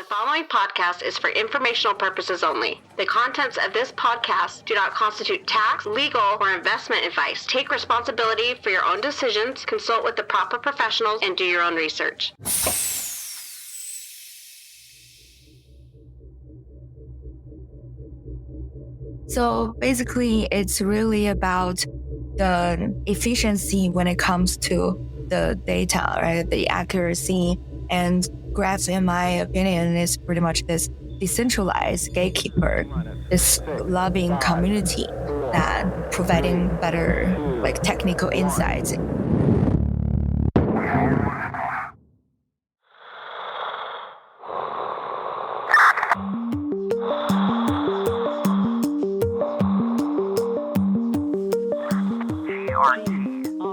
following podcast is for informational purposes only. The contents of this podcast do not constitute tax, legal, or investment advice. Take responsibility for your own decisions, consult with the proper professionals, and do your own research. So basically, it's really about the efficiency when it comes to the data, right? The accuracy, and graphs, in my opinion, is pretty much this decentralized gatekeeper, this loving community that providing better technical insights.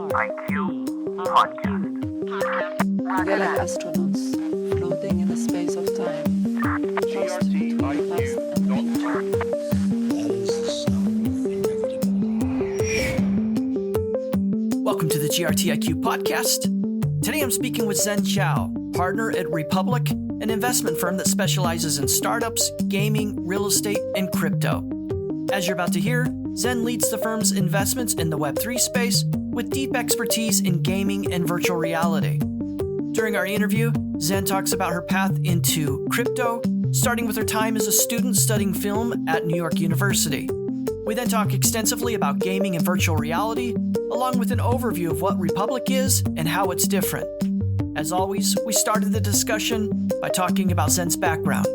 GRTiQ podcast. We're like astronauts floating in the space of time. Lost between the past and the future. Welcome to the GRTiQ podcast. Today I'm speaking with Zhen Cao, partner at Republic, an investment firm that specializes in startups, gaming, real estate, and crypto. As you're about to hear, Zhen leads the firm's investments in the Web3 space with deep expertise in gaming and virtual reality. During our interview, Zhen talks about her path into crypto, starting with her time as a student studying film at New York University. We then talk extensively about gaming and virtual reality, along with an overview of what Republic is and how it's different. As always, we started the discussion by talking about Zhen's background.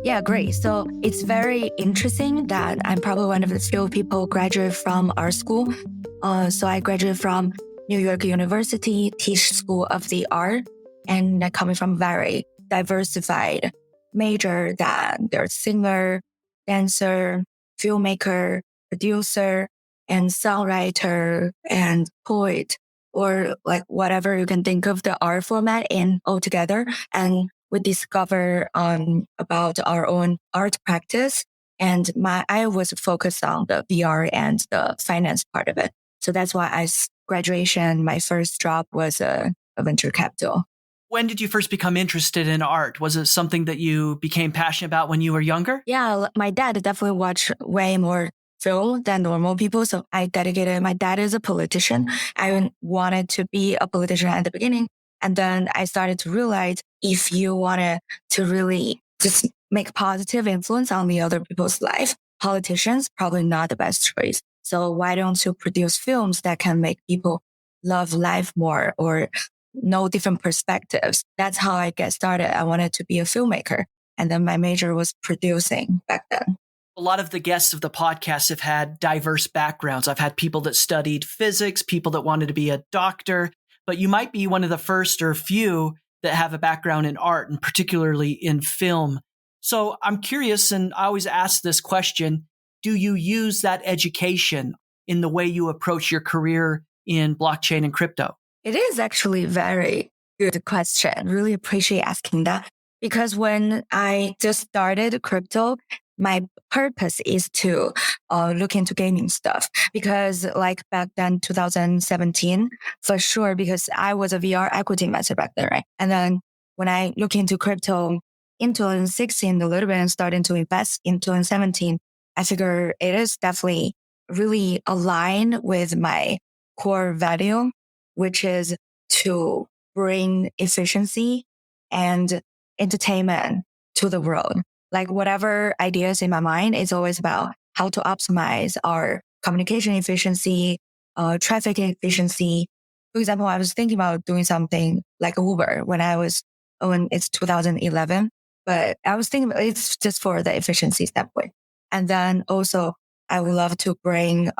Yeah, great. So it's very interesting that I'm probably one of the few people graduate from our school. So I graduated from New York University, Tisch School of the Art, and I coming from very diversified major that there's singer, dancer, filmmaker, producer, and songwriter, and poet, or whatever you can think of the art format in altogether. And we discover about our own art practice. And I was focused on the VR and the finance part of it. So that's why graduation, my first job was a venture capital. When did you first become interested in art? Was it something that you became passionate about when you were younger? Yeah, my dad definitely watched way more film than normal people. So I dedicated, my dad is a politician. I wanted to be a politician at the beginning. And then I started to realize if you wanted to really just make positive influence on the other people's life, politicians probably not the best choice. So why don't you produce films that can make people love life more or know different perspectives? That's how I get started. I wanted to be a filmmaker. And then my major was producing back then. A lot of the guests of the podcast have had diverse backgrounds. I've had people that studied physics, people that wanted to be a doctor, but you might be one of the first or few that have a background in art, and particularly in film. So I'm curious, and I always ask this question, do you use that education in the way you approach your career in blockchain and crypto? It is actually a very good question. Really appreciate asking that. Because when I just started crypto, my purpose is to look into gaming stuff. Because back then, 2017, for sure, because I was a VR equity investor back then, right? And then when I look into crypto in 2016 a little bit and starting to invest in 2017, I figure it is definitely really aligned with my core value, which is to bring efficiency and entertainment to the world. Whatever ideas in my mind is always about how to optimize our communication efficiency, traffic efficiency. For example, I was thinking about doing something like Uber when it's 2011, but I was thinking it's just for the efficiency standpoint. And then also I would love to bring,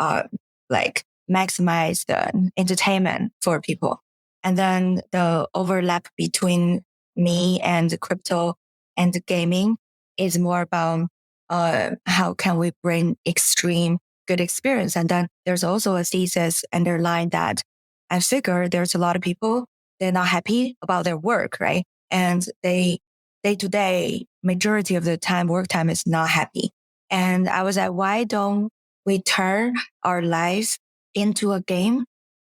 maximize the entertainment for people. And then the overlap between me and crypto and gaming is more about how can we bring extreme good experience. And then there's also a thesis underlying that I figure there's a lot of people, they're not happy about their work, right? And they day-to-day, majority of the time, work time is not happy. And I was like, why don't we turn our life into a game?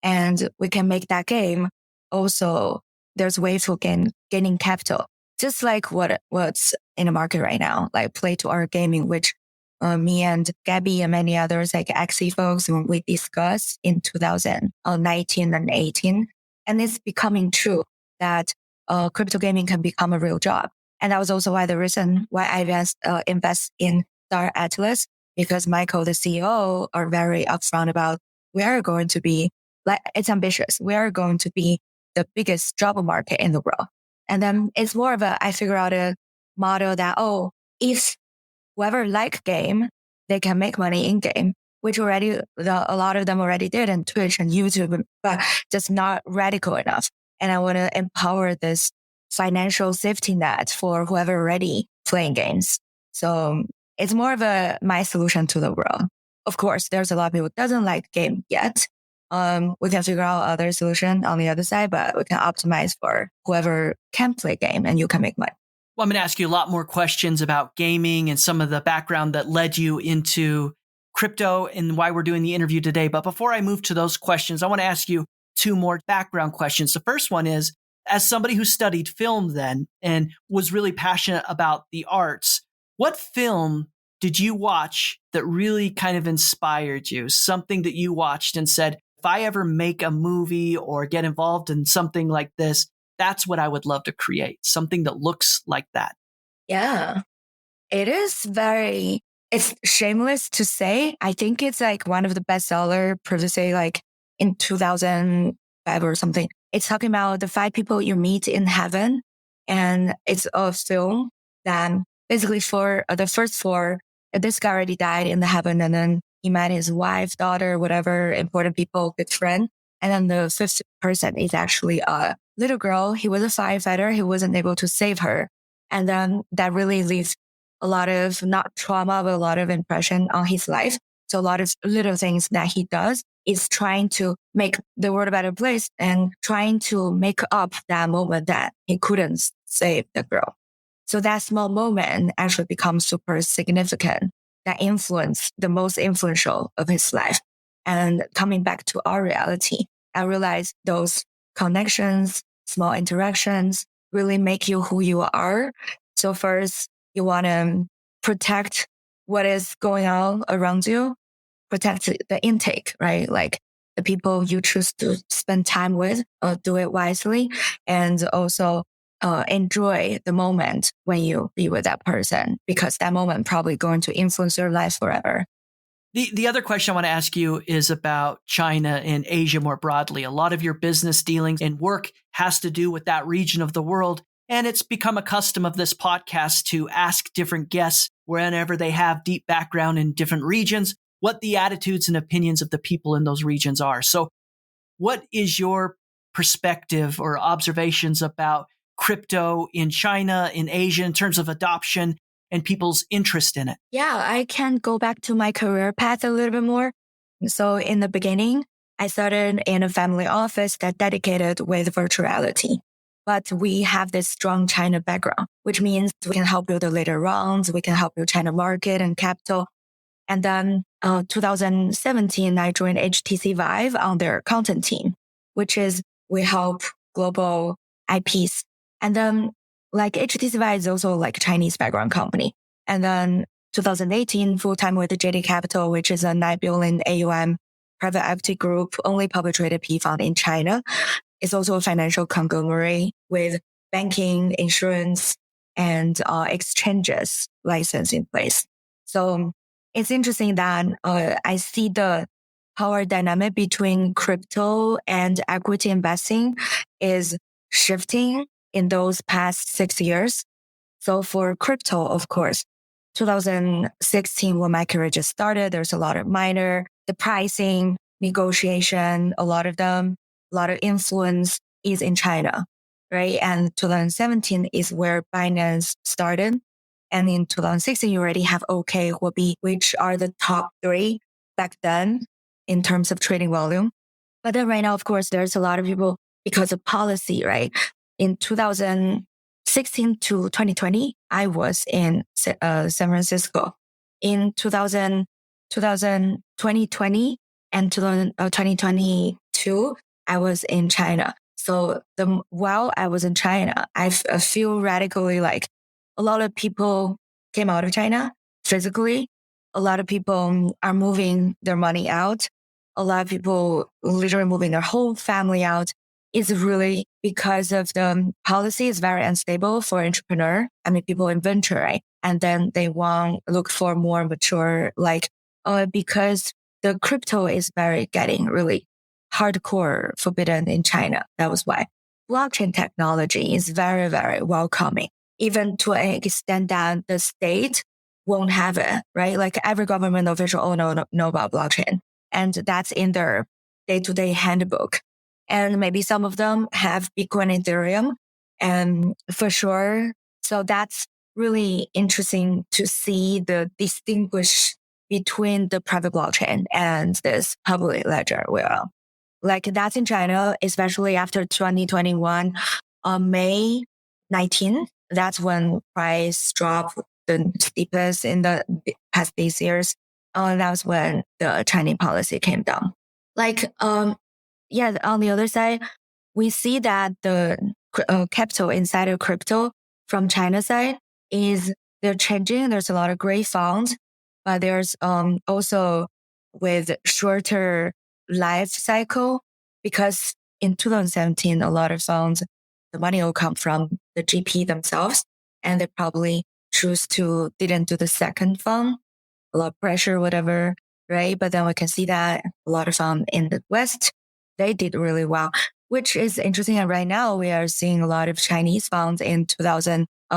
And we can make that game also, there's ways for gaining capital just like what's in the market right now, like play to earn gaming, which me and Gabby and many others like XE folks, when we discussed in 2019 and 18, and it's becoming true that crypto gaming can become a real job. And that was also why the reason why I invest in Star Atlas, because Michael, the CEO, are very upfront about we are going to be like, it's ambitious. We are going to be the biggest job market in the world. And then it's more of I figure out a model that, if whoever like game, they can make money in game, which a lot of them already did in Twitch and YouTube, but just not radical enough. And I want to empower this financial safety net for whoever already playing games. So it's more of my solution to the world. Of course, there's a lot of people who doesn't like game yet. We can figure out other solution on the other side, but we can optimize for whoever can play game and you can make money. Well, I'm going to ask you a lot more questions about gaming and some of the background that led you into crypto and why we're doing the interview today. But before I move to those questions, I want to ask you two more background questions. The first one is, as somebody who studied film then and was really passionate about the arts, what film did you watch that really kind of inspired you? Something that you watched and said, if I ever make a movie or get involved in something like this, that's what I would love to create. Something that looks like that. Yeah, it's shameless to say. I think it's like one of the bestseller previously, like in 2005 or something. It's talking about the 5 people you meet in heaven. And it's a film that basically for the first 4, this guy already died in the heaven. And then he met his wife, daughter, whatever, important people, good friend. And then the 5th person is actually a little girl. He was a firefighter. He wasn't able to save her. And then that really leaves a lot of, not trauma, but a lot of impression on his life. So a lot of little things that he does is trying to make the world a better place and trying to make up that moment that he couldn't save the girl. So that small moment actually becomes super significant, that influence, the most influential of his life. And coming back to our reality, I realized those connections, small interactions really make you who you are. So first, you want to protect what is going on around you, protect the intake, right? Like the people you choose to spend time with, do it wisely, and also enjoy the moment when you be with that person, because that moment probably going to influence your life forever. The other question I want to ask you is about China and Asia more broadly. A lot of your business dealings and work has to do with that region of the world. And it's become a custom of this podcast to ask different guests, whenever they have deep background in different regions, what the attitudes and opinions of the people in those regions are. So what is your perspective or observations about crypto in China, in Asia, in terms of adoption and people's interest in it? Yeah, I can go back to my career path a little bit more. So in the beginning, I started in a family office that dedicated with virtual reality. But we have this strong China background, which means we can help build the later rounds. We can help build China market and capital. And then 2017, I joined HTC Vive on their content team, which is we help global IPs. And then like HTC Vive is also like a Chinese background company. And then 2018, full-time with GRTiQ Capital, which is a 9 billion AUM private equity group, only public traded PE fund in China. It's also a financial conglomerate with banking, insurance, and exchanges license in place. So it's interesting that I see the power dynamic between crypto and equity investing is shifting in those past 6 years. So for crypto, of course, 2016, when my career just started, there's a lot of the pricing, negotiation, a lot of influence is in China, right? And 2017 is where Binance started. And in 2016, you already have OK, Huobi, which are the top 3 back then in terms of trading volume. But then right now, of course, there's a lot of people because of policy, right? In 2016 to 2020, I was in San Francisco. In 2020 and 2022, I was in China. So while I was in China, I feel radically like a lot of people came out of China physically. A lot of people are moving their money out. A lot of people literally moving their whole family out. It's really because of the policy is very unstable for entrepreneur. I mean, people in venture, right? And then they look for more mature, because the crypto is getting really hardcore forbidden in China. That was why blockchain technology is very, very welcoming, even to an extent that the state won't have it, right? Like every government official know about blockchain, and that's in their day-to-day handbook. And maybe some of them have Bitcoin, Ethereum, and for sure. So that's really interesting to see the distinguish between the private blockchain and this public ledger. Well, like that's in China, especially after 2021, May 19th. That's when price dropped the steepest in the past these years. That was when the Chinese policy came down. On the other side, we see that the capital inside of crypto from China side they're changing. There's a lot of great funds, but there's also with shorter life cycle, because in 2017, a lot of funds, the money will come from the GP themselves, and they probably didn't do the second fund, a lot of pressure, whatever, right? But then we can see that a lot of funds in the West, they did really well, which is interesting. And right now we are seeing a lot of Chinese funds in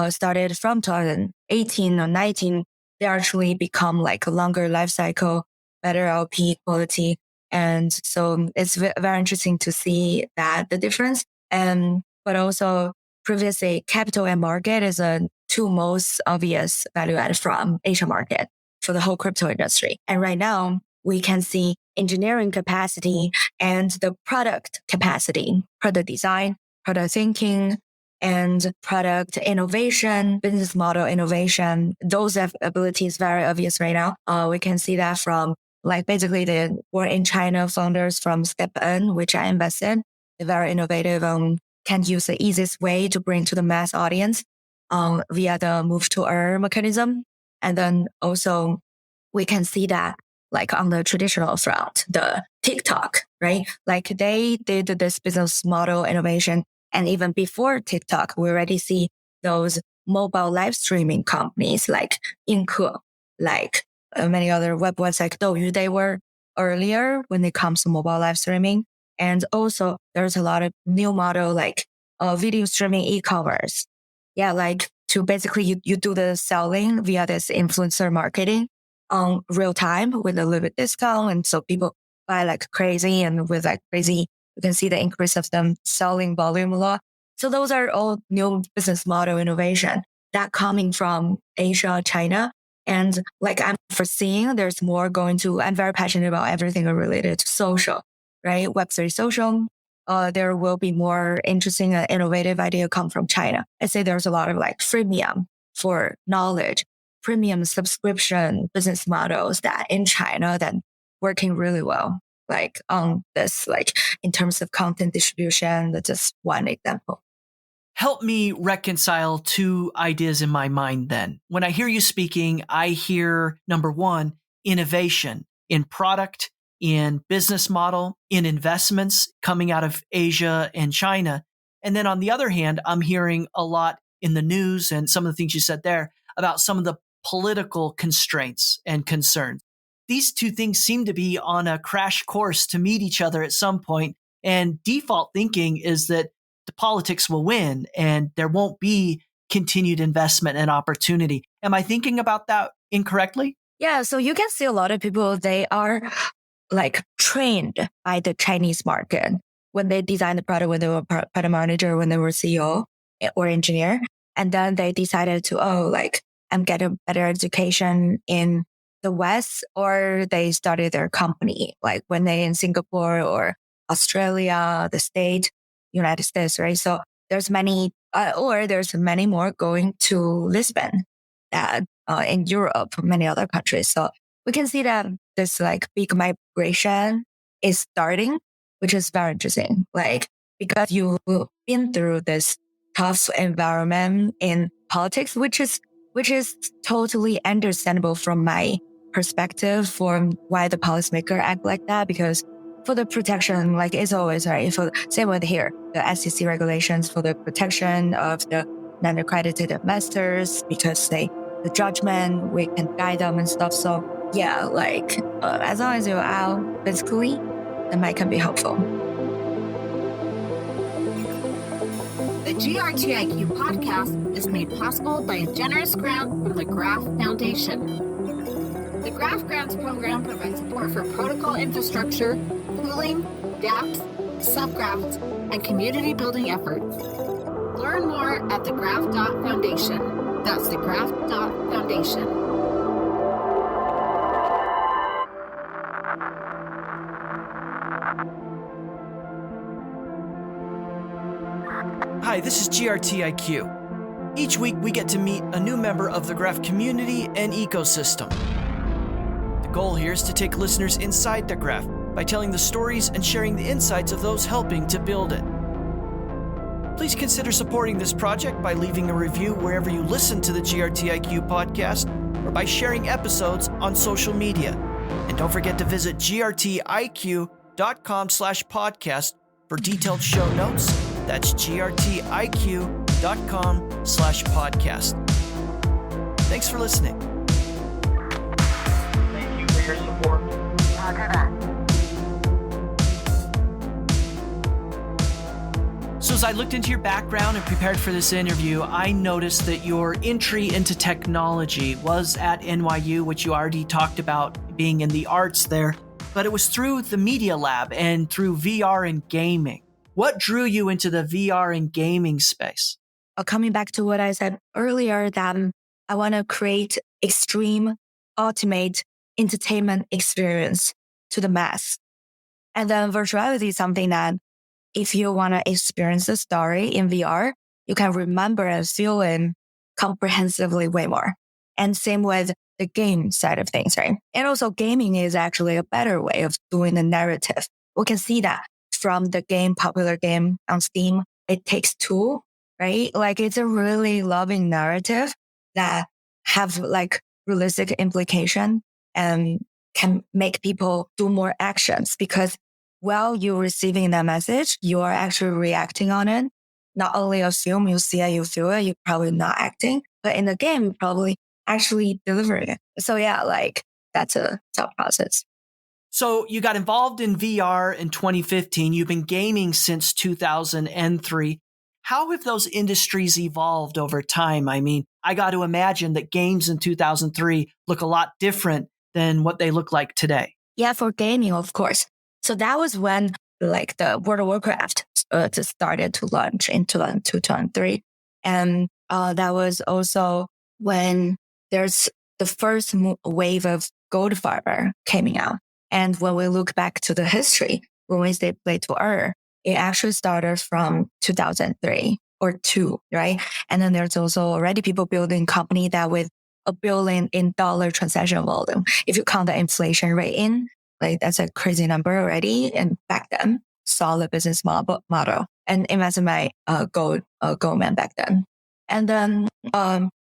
started from 2018 or 19. They actually become like a longer life cycle, better LP quality. And so it's very interesting to see that the difference. But also previously capital and market is a two most obvious value add from Asia market for the whole crypto industry. And right now we can see engineering capacity and the product capacity, product design, product thinking, and product innovation, business model innovation. Those abilities very obvious right now. We can see that from basically the Born in China founders from Step N, which I invested. They're very innovative, can use the easiest way to bring to the mass audience via the move to earn mechanism. And then also we can see that on the traditional front, the TikTok, right? They did this business model innovation. And even before TikTok, we already see those mobile live streaming companies like Inke, many other web websites like Douyu. They were earlier when it comes to mobile live streaming. And also there's a lot of new model video streaming e-commerce. Yeah, to basically you do the selling via this influencer marketing on real time with a little bit discount. And so people buy like crazy, and with crazy, you can see the increase of them selling volume a lot. So those are all new business model innovation that coming from Asia, China. And I'm foreseeing there's more I'm very passionate about everything related to social, right? Web3 social. There will be more interesting and innovative idea come from China. I say there's a lot of freemium for knowledge, premium subscription business models that in China that working really well, on this, in terms of content distribution. That's just one example. Help me reconcile two ideas in my mind then. When I hear you speaking, I hear, number one, innovation in product, in business model, in investments coming out of Asia and China. And then on the other hand, I'm hearing a lot in the news and some of the things you said there about some of the political constraints and concerns. These two things seem to be on a crash course to meet each other at some point. And default thinking is that the politics will win and there won't be continued investment and opportunity. Am I thinking about that incorrectly? Yeah. So you can see a lot of people, they are trained by the Chinese market when they designed the product, when they were product manager, when they were CEO or engineer. And then they decided to, I'm getting better education in the West, or they started their company, when they in Singapore or Australia, the state, United States, right? So there's many more going to Lisbon in Europe, many other countries. So we can see that this big migration is starting, which is very interesting. because you've been through this tough environment in politics, which is totally understandable from my perspective for why the policymaker act like that. Because for the protection, like it's always right. For same with here, the SEC regulations for the protection of the non-accredited investors, because the judgment, we can guide them and stuff. So yeah, like as long as you're out physically, the mic can be helpful. The GRTiQ podcast is made possible by a generous grant from the Graph Foundation. The Graph Grants program provides support for protocol infrastructure, tooling, dApps, subgraphs, and community building efforts. Learn more at thegraph.foundation. That's thegraph.foundation. Hi, this is GRTiQ. Each week we get to meet a new member of the Graph community and ecosystem. The goal here is to take listeners inside the Graph by telling the stories and sharing the insights of those helping to build it. Please consider supporting this project by leaving a review wherever you listen to the GRTiQ podcast or by sharing episodes on social media. And don't forget to visit grtiq.com/podcast for detailed show notes. That's grtiq.com/podcast. Thanks for listening. Thank you for your support. Roger that. So as I looked into your background and prepared for this interview, I noticed that your entry into technology was at NYU, which you already talked about being in the arts there, but it was through the Media Lab and through VR and gaming. What drew you into the VR and gaming space? Coming back to what I said earlier, that I want to create extreme, ultimate entertainment experience to the mass. And then virtuality is something that if you want to experience the story in VR, you can remember and feel it comprehensively way more. And same with the game side of things, right? And also gaming is actually a better way of doing the narrative. We can see that from the popular game on Steam, It Takes Two, right? Like it's a really loving narrative that have like realistic implication and can make people do more actions, because while you're receiving that message, you are actually reacting on it. Not only assume you see it, you feel it, you're probably not acting, but in the game, you're probably actually delivering it. So yeah, like that's a thought process. So you got involved in VR in 2015. You've been gaming since 2003. How have those industries evolved over time? I mean, I got to imagine that games in 2003 look a lot different than what they look like today. Yeah, for gaming, of course. So that was when like the World of Warcraft just started to launch in 2002, 2003. And that was also when there's the first wave of Gold Farmer coming out. And when we look back to the history, when we say play to earn, it actually started from 2003 or 2, right? And then there's also already people building company that with $1 billion in dollar transaction volume. If you count the inflation rate in, like that's a crazy number already. And back then, solid business model. And invest in my Goldman back then. And then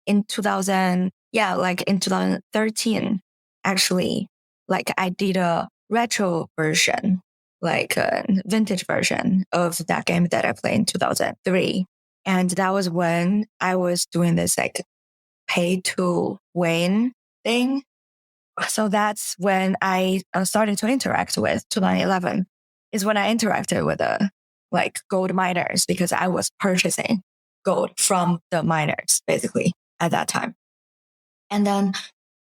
in 2013, actually, like I did a retro version, like a vintage version of that game that I played in 2003. And that was when I was doing this like pay to win thing. So that's when I started to interact with 2011 is when I interacted with like gold miners, because I was purchasing gold from the miners basically at that time. And then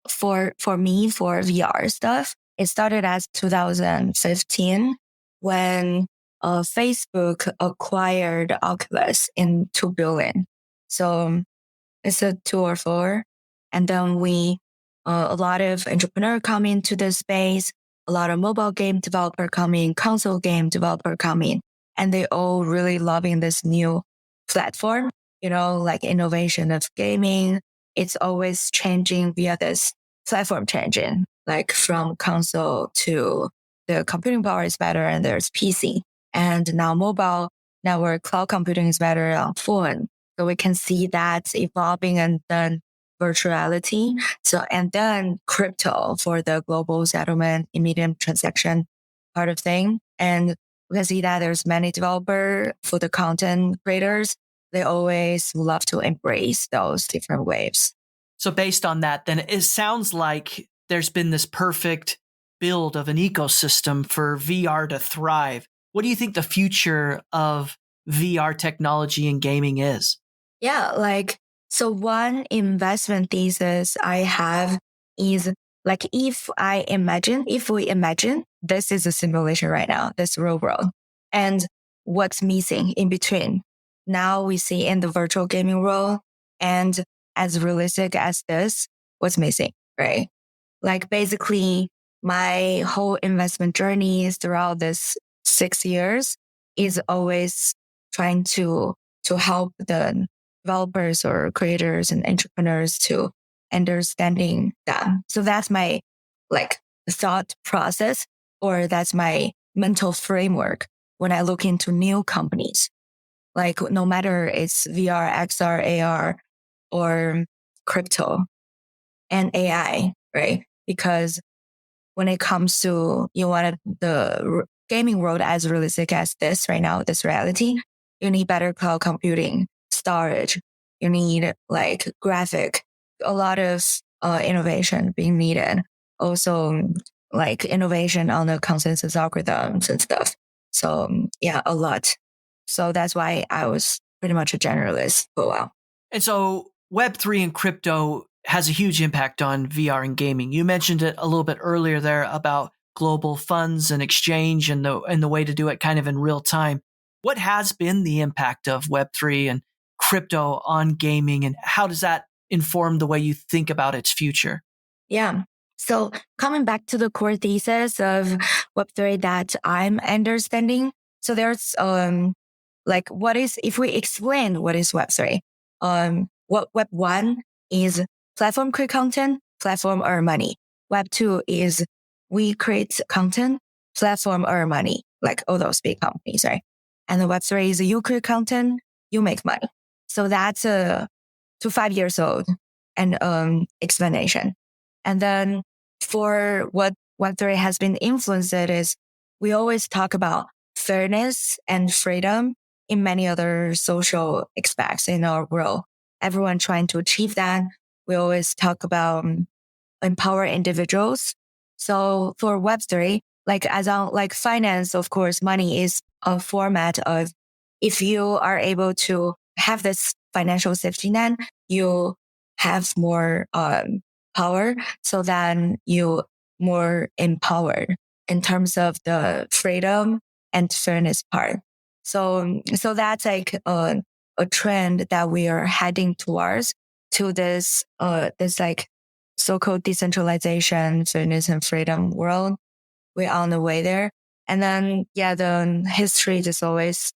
for me, for VR stuff, it started as 2015 when Facebook acquired Oculus in $2 billion. So it's a 2 or 4. And then a lot of entrepreneurs come into the space, a lot of mobile game developer come in, console game developer come in, and they all really loving this new platform, like innovation of gaming. It's always changing via this platform changing, like from console to the computing power is better and there's PC. And now mobile network, cloud computing is better on phone. So we can see that evolving, and then virtuality. So, and then crypto for the global settlement, immediate transaction part of thing. And we can see that there's many developer for the content creators. They always love to embrace those different waves. So based on that, then it sounds like there's been this perfect build of an ecosystem for VR to thrive. What do you think the future of VR technology and gaming is? Yeah, so one investment thesis I have is like if we imagine this is a simulation right now, this real world, and what's missing in between. Now we see in the virtual gaming world, and as realistic as this, what's missing, right? Like basically my whole investment journey is throughout this 6 years is always trying to help the developers or creators and entrepreneurs to understanding that. So that's my like thought process, or that's my mental framework when I look into new companies. Like no matter it's VR, XR, AR, or crypto and AI, right? Because when it comes to you want the gaming world as realistic as this right now, this reality, you need better cloud computing, storage. You need like graphic, a lot of innovation being needed. Also like innovation on the consensus algorithms and stuff. So yeah, a lot. So that's why I was pretty much a generalist for a while. And so Web3 and crypto has a huge impact on VR and gaming. You mentioned it a little bit earlier there about global funds and exchange and the way to do it kind of in real time. What has been the impact of Web3 and crypto on gaming, and how does that inform the way you think about its future? Yeah. So coming back to the core thesis of Web3 that I'm understanding. So there's like if we explain what is Web3, what Web1 is platform create content, platform earn money. Web2 is we create content, platform earn money, like all those big companies, right? And the Web3 is you create content, you make money. So that's to 5 years old and explanation. And then for what Web3 has been influenced is we always talk about fairness and freedom in many other social aspects in our world. Everyone trying to achieve that. We always talk about empower individuals. So for Web3, like finance, of course, money is a format of if you are able to have this financial safety net, you have more power, so then you more empowered in terms of the freedom and fairness part. So that's like a trend that we are heading towards to this like so-called decentralization, fairness and freedom world. We're on the way there. And then, yeah, the history is always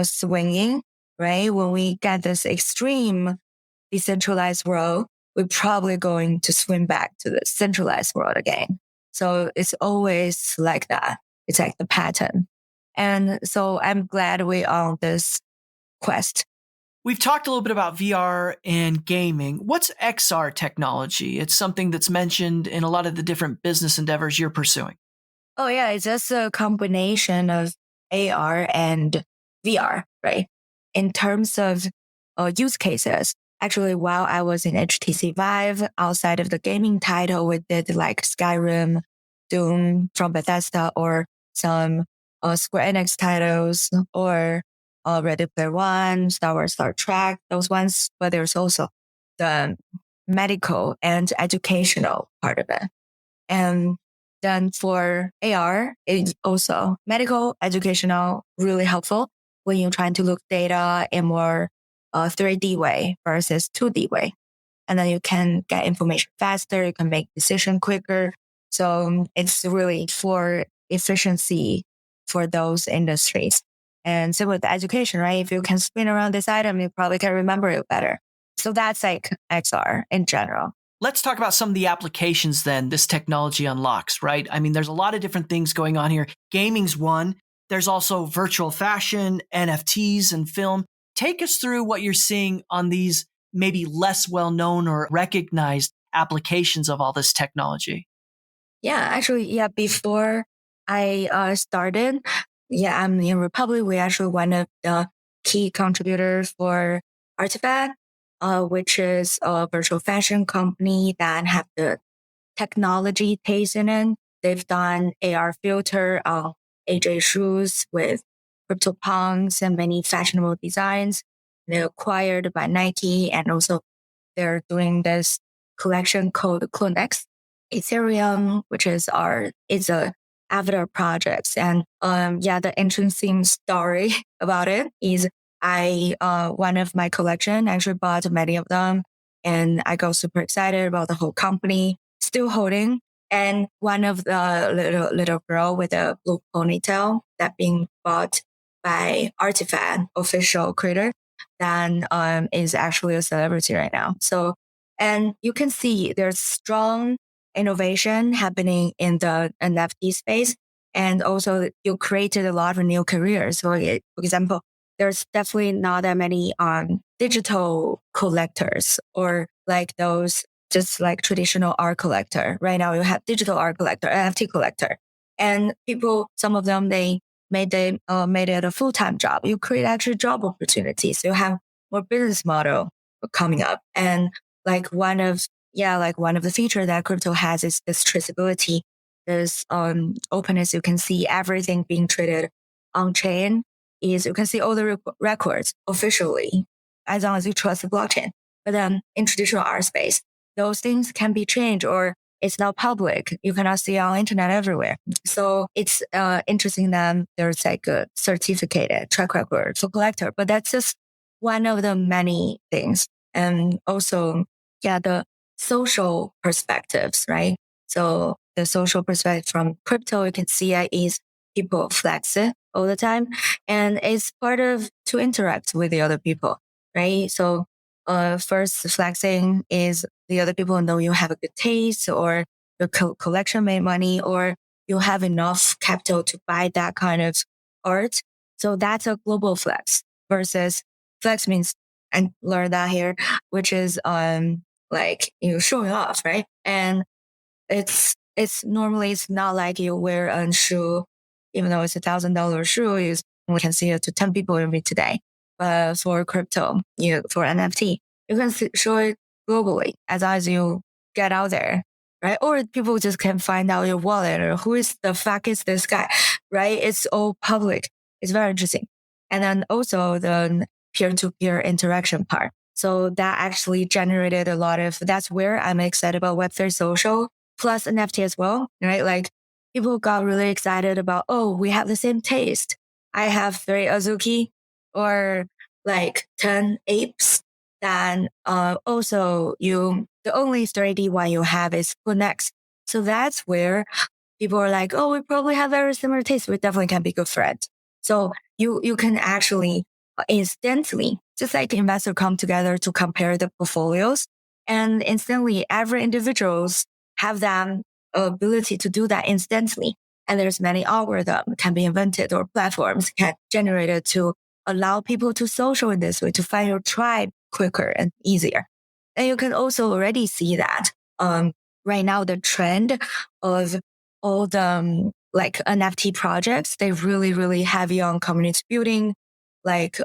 swinging, right? When we get this extreme decentralized world, we're probably going to swim back to the centralized world again. So it's always like that. It's like the pattern. And so I'm glad we're on this quest. We've talked a little bit about VR and gaming. What's XR technology? It's something that's mentioned in a lot of the different business endeavors you're pursuing. Oh yeah, it's just a combination of AR and VR, right? In terms of use cases, actually, while I was in HTC Vive, outside of the gaming title, we did like Skyrim, Doom from Bethesda, or some Square Enix titles, or Ready Player One, Star Wars, Star Trek, those ones. But there's also the medical and educational part of it. And then for AR, it's also medical, educational, really helpful when you're trying to look data in more 3D way versus 2D way. And then you can get information faster. You can make decision quicker. So it's really for efficiency for those industries. And same with the education, right? If you can spin around this item, you probably can remember it better. So that's like XR in general. Let's talk about some of the applications then this technology unlocks, right? I mean, there's a lot of different things going on here. Gaming's one. There's also virtual fashion, NFTs, and film. Take us through what you're seeing on these maybe less well-known or recognized applications of all this technology. Yeah, actually, yeah, before I started, yeah, I'm in Republic. We're actually one of the key contributors for Artifact, which is a virtual fashion company that have the technology taste in it. They've done AR filter on AJ shoes with CryptoPunks and many fashionable designs. They're acquired by Nike, and also they're doing this collection called Clonex Ethereum, which is it's a avatar projects. And yeah, the interesting story about it is one of my collection actually bought many of them, and I got super excited about the whole company still holding. And one of the little girl with a blue ponytail that being bought by Artifact official creator, that is actually a celebrity right now. So, and you can see there's strong innovation happening in the NFT space. And also you created a lot of new careers. For example, there's definitely not that many digital collectors or like those just like traditional art collector. Right now you have digital art collector, NFT collector. And people, some of them, they made it a full-time job. You create actually job opportunities. You have more business model coming up. And like one of the features that crypto has is this traceability, this openness. You can see everything being traded on chain. You can see all the records officially as long as you trust the blockchain. But then in traditional art space, those things can be changed or it's not public. You cannot see it on internet everywhere. So it's interesting that there's like a certificated track record for collector, but that's just one of the many things. And also, yeah, the social perspectives, right? So the social perspective from crypto, you can see it is people flex it all the time. And it's part of to interact with the other people, right? So first flexing is the other people know you have a good taste or your collection made money or you have enough capital to buy that kind of art. So that's a global flex versus flex means, and learn that here, which is like you showing off, right? And it's normally it's not like you wear a shoe, even though it's $1,000 shoe, we can see it to 10 people in it today. But for crypto, for NFT, you can show it globally as long as you get out there, right? Or people just can find out your wallet or who is the fuck is this guy, right? It's all public. It's very interesting. And then also the peer-to-peer interaction part. So that actually generated a lot of, that's where I'm excited about Web3 social plus NFT as well, right? Like people got really excited about, oh, we have the same taste. I have 3 Azuki or like 10 apes. Then also the only 3D one you have is Connect. So that's where people are like, oh, we probably have very similar tastes. We definitely can be good friends. So you can actually instantly, just like investors come together to compare the portfolios, and instantly every individuals have that ability to do that instantly. And there's many algorithms can be invented or platforms can generated to allow people to social in this way, to find your tribe quicker and easier. And you can also already see that right now the trend of all the like NFT projects, they really, really heavy on community building, like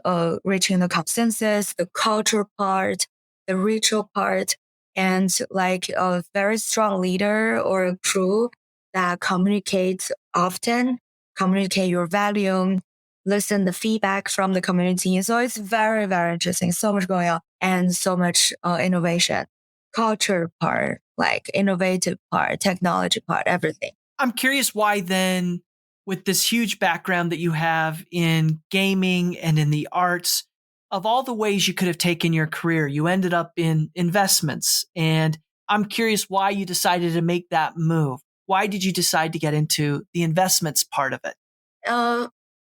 reaching the consensus, the culture part, the ritual part, and like a very strong leader or a crew that communicates often, communicate your value, listen the feedback from the community. So it's very, very interesting. So much going on and so much innovation, culture part, like innovative part, technology part, everything. I'm curious why then, with this huge background that you have in gaming and in the arts, of all the ways you could have taken your career, you ended up in investments. And I'm curious why you decided to make that move. Why did you decide to get into the investments part of it?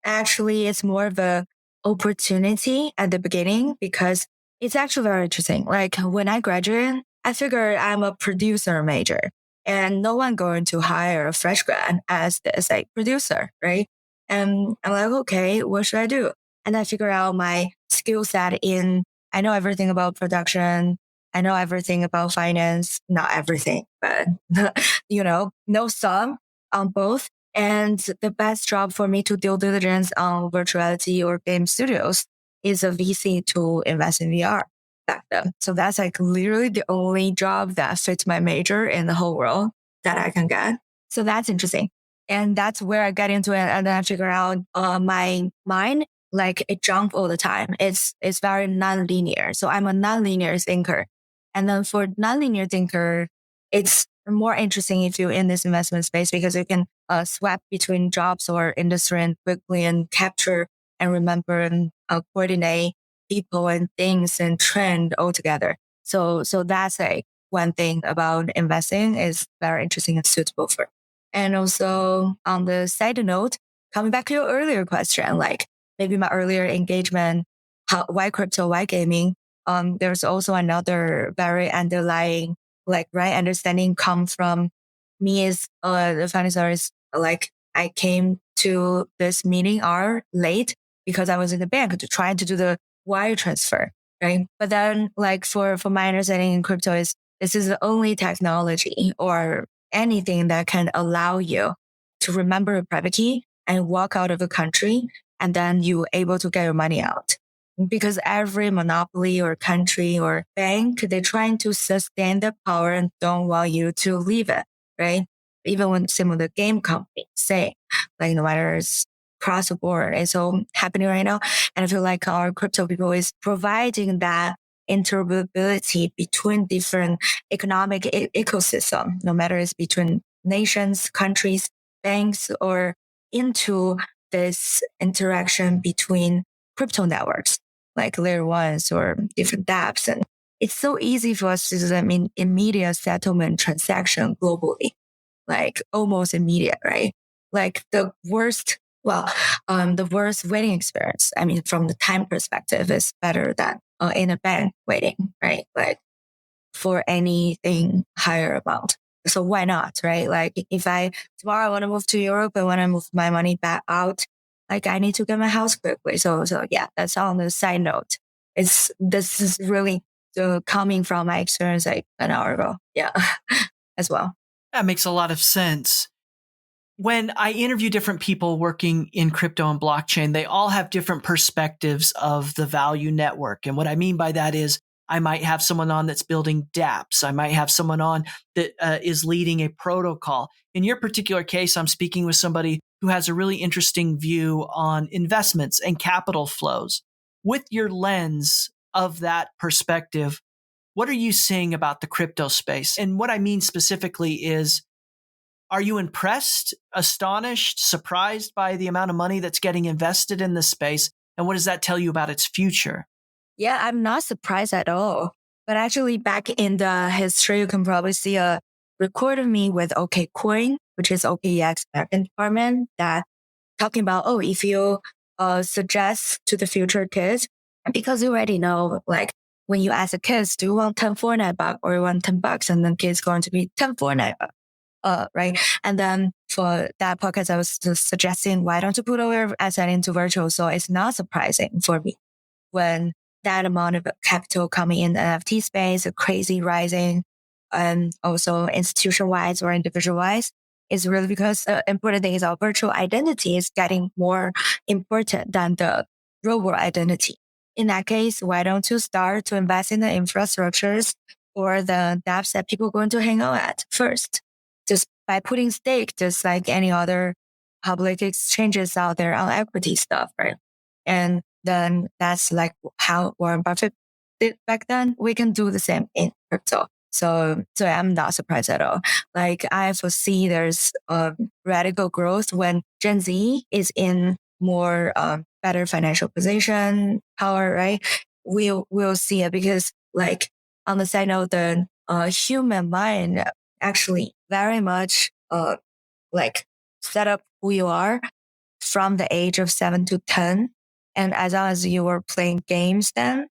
Actually, it's more of a opportunity at the beginning because it's actually very interesting. Like when I graduated, I figured I'm a producer major and no one going to hire a fresh grad as this like producer, right? And I'm like, okay, what should I do? And I figure out my skill set I know everything about production. I know everything about finance, not everything, but know some on both. And the best job for me to due diligence on virtuality or game studios is a VC to invest in VR back then. So that's like literally the only job that fits my major in the whole world that I can get. So that's interesting. And that's where I get into it. And then I figure out my mind, like it jumps all the time. It's very nonlinear. So I'm a nonlinear thinker. And then for nonlinear thinker, it's more interesting if you're in this investment space because you can swap between jobs or industry and quickly and capture and remember and coordinate people and things and trend all together. So that's one thing about investing is very interesting and suitable for. And also on the side note, coming back to your earlier question, like maybe my earlier engagement, why crypto, why gaming? There's also another very underlying, like, right understanding comes from me as the funny story is like I came to this meeting hour late because I was in the bank trying to do the wire transfer, right? But then like for my understanding in crypto is this is the only technology or anything that can allow you to remember a private key and walk out of the country and then you're able to get your money out. Because every monopoly or country or bank, they're trying to sustain the power and don't want you to leave it, right? Even when some of the game companies say, like, no matter it's across the board, it's all happening right now. And I feel like our crypto people is providing that interoperability between different economic ecosystem, no matter it's between nations, countries, banks, or into this interaction between crypto networks like layer ones or different dApps. And it's so easy for us to do immediate settlement transaction globally, like almost immediate, right? Like the worst waiting experience, from the time perspective is better than in a bank waiting, right? Like for anything higher amount. So why not, right? Like if tomorrow I want to move to Europe and when I move my money back out, like I need to get my house quickly. So yeah, that's on the side note. This is really coming from my experience like an hour ago. Yeah, as well. That makes a lot of sense. When I interview different people working in crypto and blockchain, they all have different perspectives of the value network. And what I mean by that is I might have someone on that's building dApps. I might have someone on that is leading a protocol. In your particular case, I'm speaking with somebody who has a really interesting view on investments and capital flows. With your lens of that perspective, what are you seeing about the crypto space? And what I mean specifically is, are you impressed, astonished, surprised by the amount of money that's getting invested in this space? And what does that tell you about its future? Yeah, I'm not surprised at all. But actually, back in the history, you can probably see a record of me with OKCoin, which is OKEX American department, that talking about, if you suggest to the future kids, because you already know, like when you ask the kids, do you want 10 Fortnite bucks or you want $10? And then kids going to be 10 Fortnite bucks. Right. And then for that podcast, I was just suggesting, why don't you put all your asset into virtual? So it's not surprising for me when that amount of capital coming in the NFT space, a crazy rising, and also institution-wise or individual-wise, is really because the important thing is our virtual identity is getting more important than the real world identity. In that case, why don't you start to invest in the infrastructures or the dApps that people are going to hang out at first? Just by putting stake, just like any other public exchanges out there on equity stuff, right? And then that's like how Warren Buffett did back then. We can do the same in crypto. So I'm not surprised at all. Like I foresee there's radical growth when Gen Z is in more better financial position, power, right? We'll see it because like on the side note, the human mind actually very much like set up who you are from the age of 7 to 10. And as long as you were playing games then,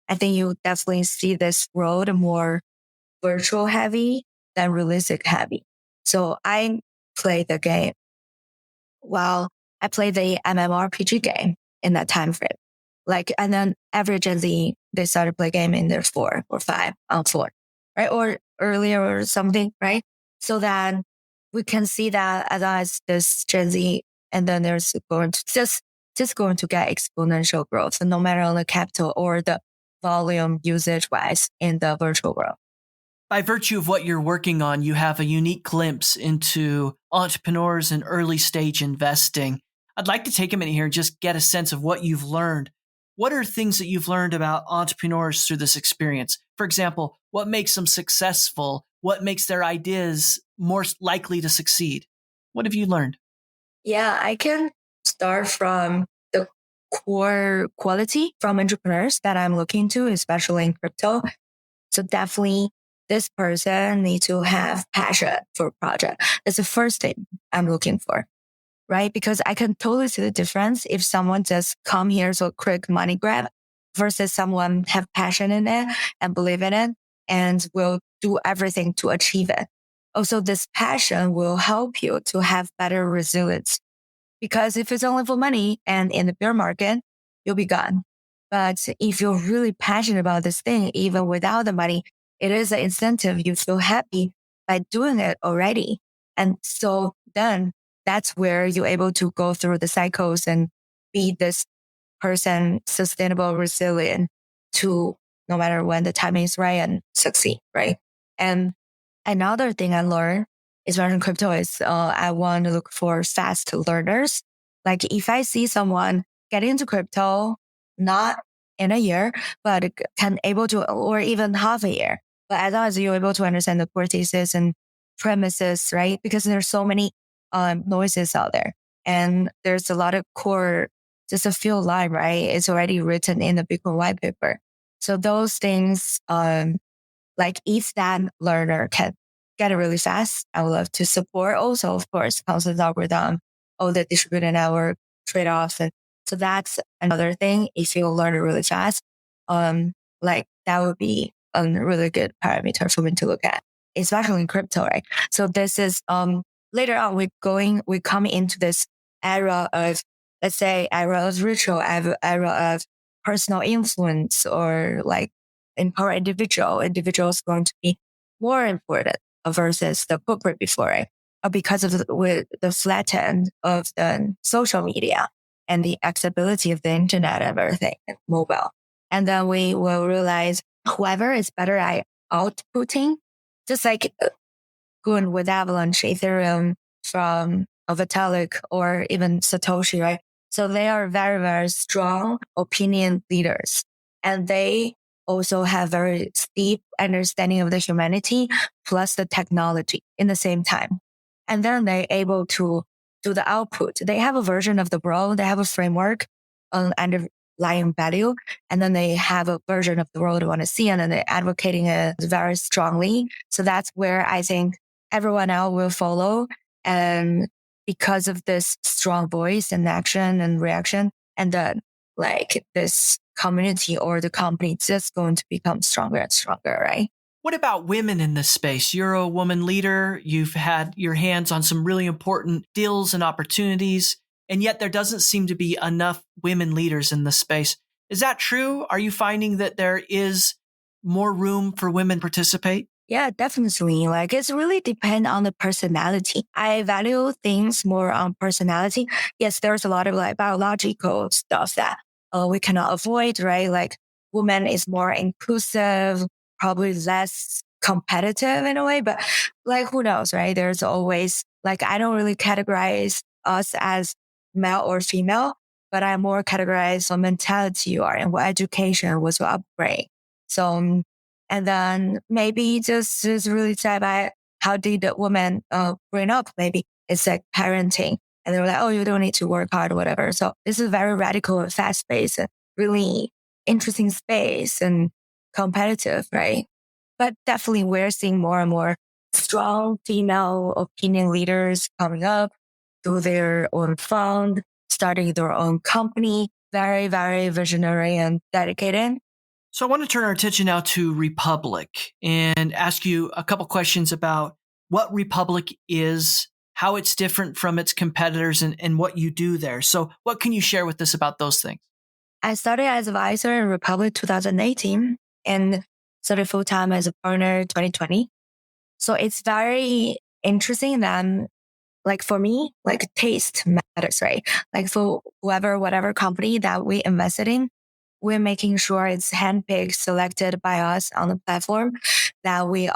I think you definitely see this world more virtual heavy than realistic heavy. So I play the game while I played the MMORPG game in that time frame. And then every Gen Z, they started play game in their 4 or 5 on 4, right? Or earlier or something, right? So that we can see that as this Gen Z, and then there's going to just going to get exponential growth, no matter on the capital or the volume usage wise in the virtual world. By virtue of what you're working on, you have a unique glimpse into entrepreneurs and early stage investing. I'd like to take a minute here and just get a sense of what you've learned. What are things that you've learned about entrepreneurs through this experience? For example, what makes them successful? What makes their ideas more likely to succeed? What have you learned? Yeah, I can start from the core quality from entrepreneurs that I'm looking to, especially in crypto. So definitely this person needs to have passion for a project. That's the first thing I'm looking for, right? Because I can totally see the difference if someone just come here so quick money grab versus someone have passion in it and believe in it and will do everything to achieve it. Also, this passion will help you to have better resilience. Because if it's only for money and in the bear market, you'll be gone. But if you're really passionate about this thing, even without the money, it is an incentive. You feel happy by doing it already. And so then that's where you're able to go through the cycles and be this person sustainable, resilient to no matter when the timing is right and succeed, right? And another thing I learned is running crypto is I want to look for fast learners. Like if I see someone get into crypto, not in a year, but can able to, or even half a year, but as long as you're able to understand the core thesis and premises, right? Because there's so many noises out there, and there's a lot of core, just a few line, right? It's already written in the Bitcoin white paper. So those things, like if that learner can get it really fast, I would love to support. Also, of course, consensus algorithm, all the distributed network trade-offs. And so that's another thing. If you learn it really fast, like that would be a really good parameter for me to look at, especially in crypto, right? So this is, later on, we come into this era of, let's say, era of ritual, era of personal influence, or like empower individuals going to be more important versus the corporate before, right? Because of the flat end of the social media and the accessibility of the internet and everything, and mobile. And then we will realize whoever is better at outputting, just like going with Avalanche, Ethereum from Vitalik or even Satoshi, right? So they are very, very strong opinion leaders, and they also have very deep understanding of the humanity plus the technology in the same time. And then they're able to do the output. They have a version of the world. They have a framework on underlying value. And then they have a version of the world they want to see. And then they're advocating it very strongly. So that's where I think everyone else will follow. And because of this strong voice and action and reaction, and then like this community or the company is just going to become stronger and stronger, right? What about women in this space? You're a woman leader. You've had your hands on some really important deals and opportunities, and yet there doesn't seem to be enough women leaders in this space. Is that true? Are you finding that there is more room for women to participate? Yeah, definitely. Like it's really depend on the personality. I value things more on personality. Yes, there's a lot of like biological stuff that we cannot avoid, right? Like woman is more inclusive, probably less competitive in a way, but like who knows, right? There's always like, I don't really categorize us as male or female, but I more categorize what mentality you are and what education was your upbringing. So, and then maybe just really sad by how did the woman bring up? Maybe it's like parenting. And they were like, oh, you don't need to work hard or whatever. So this is very radical and fast paced and really interesting space and competitive, right? But definitely we're seeing more and more strong female opinion leaders coming up, do their own fund, starting their own company, very, very visionary and dedicated. So I want to turn our attention now to Republic and ask you a couple questions about what Republic is how it's different from its competitors and what you do there. So what can you share with us about those things? I started as advisor in Republic 2018 and started full-time as a partner 2020. So it's very interesting that like for me, like taste matters, right? Like for whatever company that we invested in, we're making sure it's handpicked, selected by us on the platform that we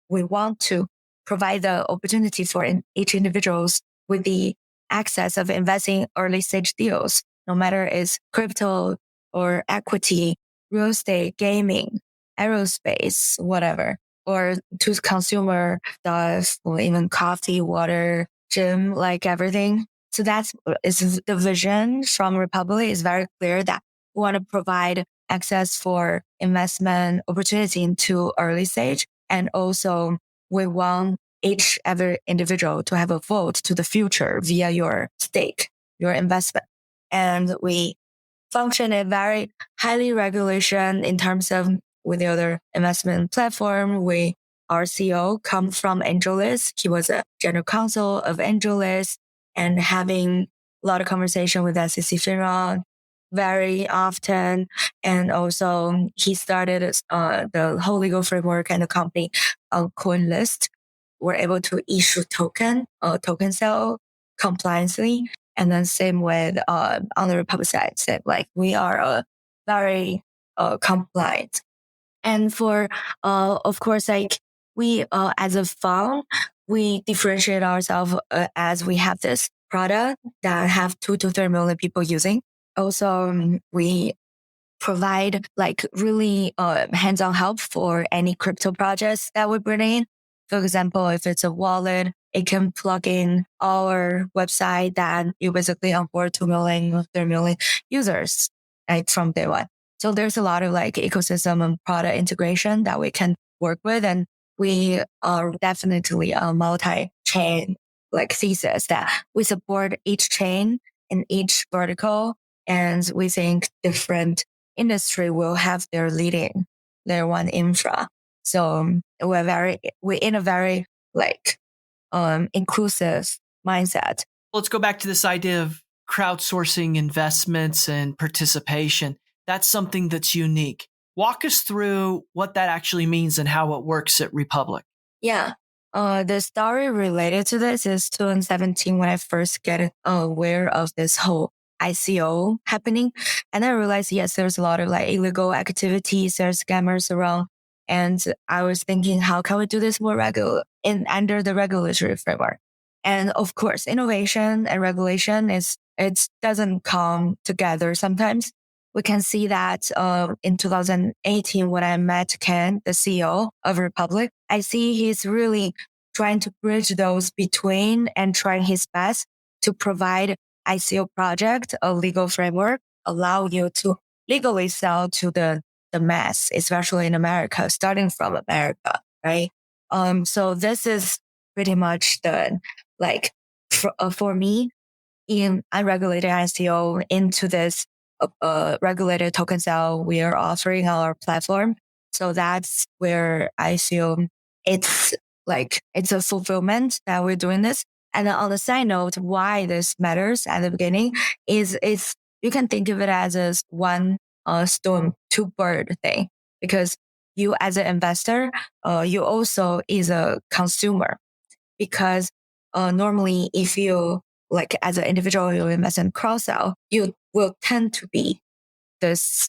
want to provide the opportunity for each individuals with the access of investing early stage deals, no matter it's crypto or equity, real estate, gaming, aerospace, whatever, or to consumer stuff, or even coffee, water, gym, like everything. So is the vision from Republic is very clear that we want to provide access for investment opportunity into early stage. And also we want every individual to have a vote to the future via your stake, your investment. And we function at very highly regulation in terms of with the other investment platform. Our CEO comes from AngelList. He was a general counsel of AngelList and having a lot of conversation with SEC FINRA very often. And also he started the whole legal framework and the company on CoinList. We're able to issue token sale compliantly. And then same with on the Republic side, like we are very compliant. And for of course, like we as a fund, we differentiate ourselves as we have this product that have 2 to 3 million people using. Also, we provide like really hands-on help for any crypto projects that we bring in. For example, if it's a wallet, it can plug in our website that you basically onboard 2 million or 3 million users like from day one. So there's a lot of like ecosystem and product integration that we can work with. And we are definitely a multi-chain like thesis that we support each chain in each vertical. And we think different industry will have their leading layer one infra. So we're in a very like inclusive mindset. Let's go back to this idea of crowdsourcing investments and participation. That's something that's unique. Walk us through what that actually means and how it works at Republic. Yeah. The story related to this is 2017 when I first get aware of this whole ICO happening. And I realized, yes, there's a lot of like illegal activities, there's scammers around. And I was thinking, how can we do this more under the regulatory framework? And of course, innovation and regulation it doesn't come together sometimes. We can see that in 2018 when I met Ken, the CEO of Republic, I see he's really trying to bridge those between and trying his best to provide ICO project a legal framework, allow you to legally sell to the mass, especially in America, starting from America, right? So this is pretty much the like for me in unregulated ICO into this regulated token sale we are offering on our platform. So that's where I feel it's a fulfillment that we're doing this. And then on the side note, why this matters at the beginning is you can think of it as a one stone, two bird thing, because you as an investor, you also is a consumer, because normally if you like as an individual, you invest in cross sell, you will tend to be this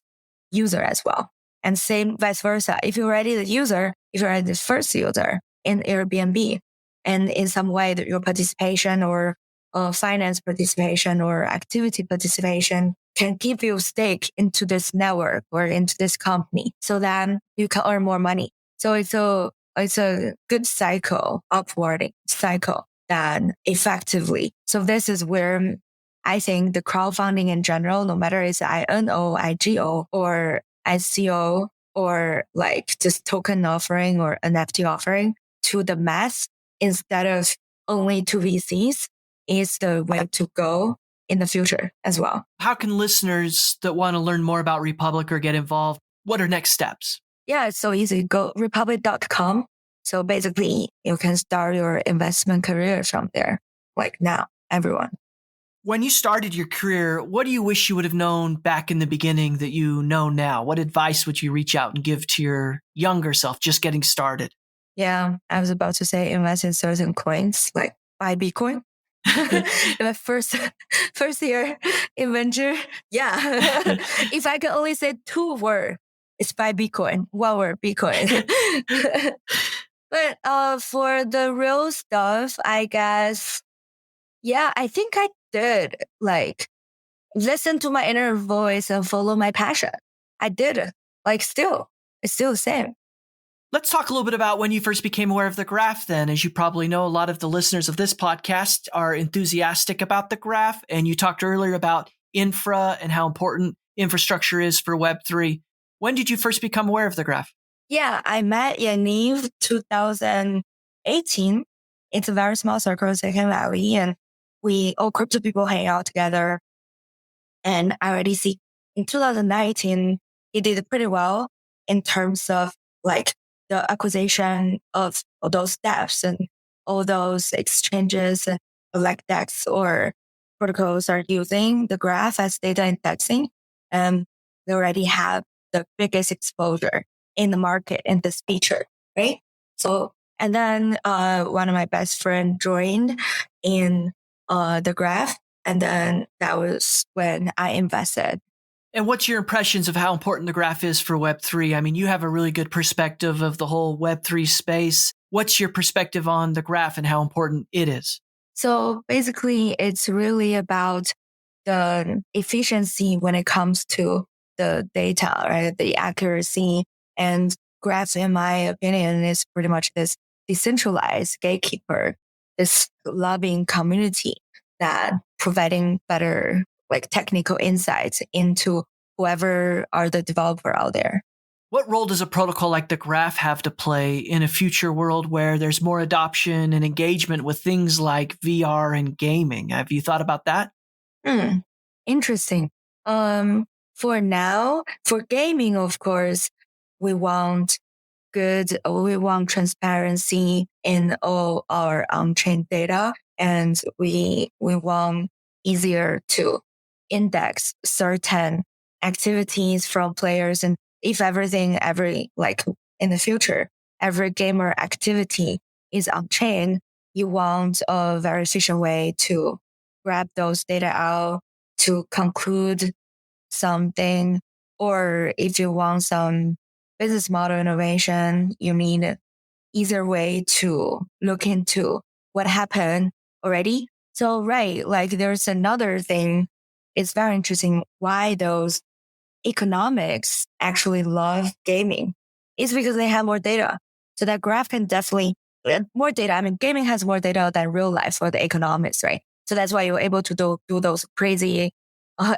user as well. And same vice versa. If you're already the user, if you're already the first user in Airbnb, and in some way that your participation or finance participation or activity participation can give you stake into this network or into this company, so that you can earn more money. So it's a good cycle, upward cycle that effectively. So this is where I think the crowdfunding in general, no matter it's INO, IGO, or ICO, or like just token offering or NFT offering to the mass instead of only to VCs, is the way to go in the future as well. How can listeners that want to learn more about Republic or get involved, what are next steps? Yeah, it's so easy. Go republic.com So basically, you can start your investment career from there. Like now, everyone. When you started your career, what do you wish you would have known back in the beginning that you know now? What advice would you reach out and give to your younger self just getting started? Yeah, I was about to say invest in certain coins, like buy Bitcoin. In my first year in venture, yeah. If I can only say 2 words, it's buy Bitcoin. 1 word, Bitcoin. But for the real stuff, I guess, yeah, I think I did like listen to my inner voice and follow my passion. I did it. Like it's still the same. Let's talk a little bit about when you first became aware of the graph then. As you probably know, a lot of the listeners of this podcast are enthusiastic about the graph. And you talked earlier about infra and how important infrastructure is for Web3. When did you first become aware of the graph? Yeah, I met Yaniv 2018. It's a very small circle in Silicon Valley, and we all crypto people hang out together. And I already see in 2019, he did pretty well in terms of like the acquisition of all those steps and all those exchanges like DEX or protocols are using the graph as data indexing. And they already have the biggest exposure in the market in this feature, right? So, and then one of my best friend joined in the graph. And then that was when I invested. And what's your impressions of how important the graph is for Web3? I mean, you have a really good perspective of the whole Web3 space. What's your perspective on the graph and how important it is? So basically, it's really about the efficiency when it comes to the data, right? The accuracy. And graph, in my opinion, is pretty much this decentralized gatekeeper, this loving community that providing better like technical insights into whoever are the developer out there. What role does a protocol like the graph have to play in a future world where there's more adoption and engagement with things like VR and gaming? Have you thought about that? Interesting. For now, for gaming, of course, we want transparency in all our on-chain data, and we want easier to index certain activities from players. And if like in the future, every gamer activity is on chain, you want a very efficient way to grab those data out to conclude something. Or if you want some business model innovation, you need an easier way to look into what happened already. So, right, like there's another thing. It's very interesting why those economics actually love gaming. It's because they have more data. So that graph can definitely more data. I mean, gaming has more data than real life for the economics, right? So that's why you're able to do those crazy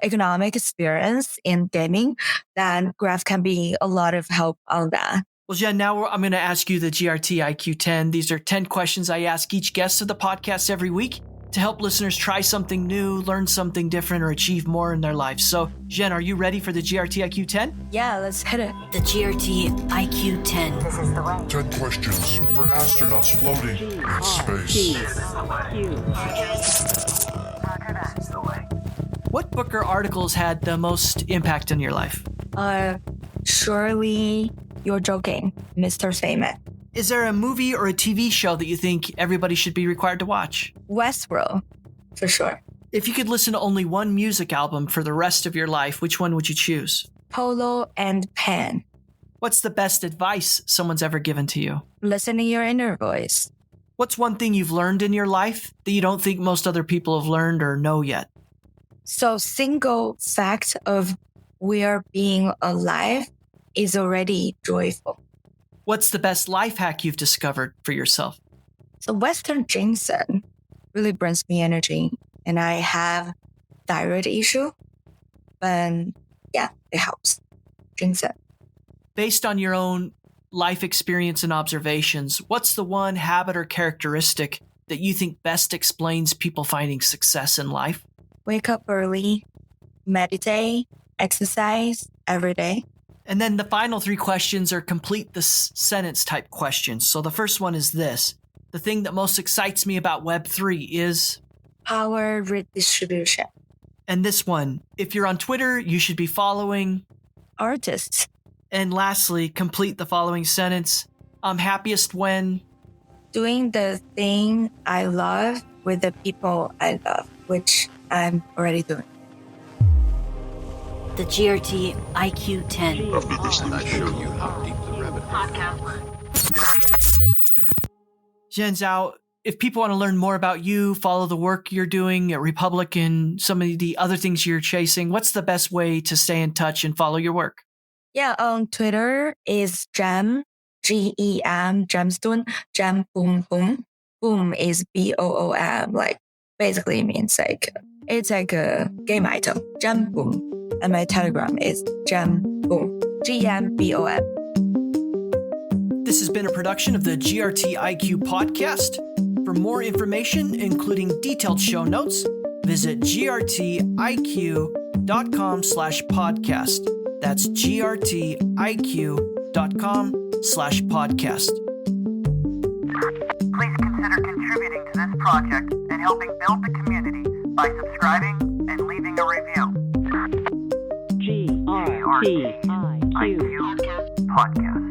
economic experience in gaming. Then graph can be a lot of help on that. Well, Zhen, now I'm going to ask you the GRTiQ 10. These are 10 questions I ask each guest of the podcast every week to help listeners try something new, learn something different, or achieve more in their lives. So, Zhen, are you ready for the GRTiQ 10? Yeah, let's hit it. The GRTiQ 10. This is the way. 10 questions for astronauts floating in space. Roger that. What book or articles had the most impact on your life? Surely You're Joking, Mr. Famous. Is there a movie or a TV show that you think everybody should be required to watch? Westworld, for sure. If you could listen to only one music album for the rest of your life, which one would you choose? Polo and Pen. What's the best advice someone's ever given to you? Listen to your inner voice. What's one thing you've learned in your life that you don't think most other people have learned or know yet? So single fact of we are being alive is already joyful. What's the best life hack you've discovered for yourself? So Western ginseng really brings me energy, and I have thyroid issue, but yeah, it helps. Ginseng. Based on your own life experience and observations, what's the one habit or characteristic that you think best explains people finding success in life? Wake up early, meditate, exercise every day. And then the final 3 questions are complete the sentence type questions. So the first one is this. The thing that most excites me about Web3 is... Power redistribution. And this one, if you're on Twitter, you should be following... Artists. And lastly, complete the following sentence. I'm happiest when... Doing the thing I love with the people I love, which I'm already doing. The GRTiQ 10. After this, I show you how deep the rabbit hole. Zhen Cao, if people want to learn more about you, follow the work you're doing at Republic and some of the other things you're chasing, what's the best way to stay in touch and follow your work? Yeah, on Twitter is Gem, Gem, Gemstone, Gem Boom Boom. Boom is BOOM, like basically means like, it's like a game item, Gem Boom. And my Telegram is Gem Boom, GMBOM. This has been a production of the GRTiQ podcast. For more information, including detailed show notes, visit grtiq.com/podcast. That's grtiq.com/podcast. Please consider contributing to this project and helping build the community by subscribing and leaving a review. GRTiQ Podcast.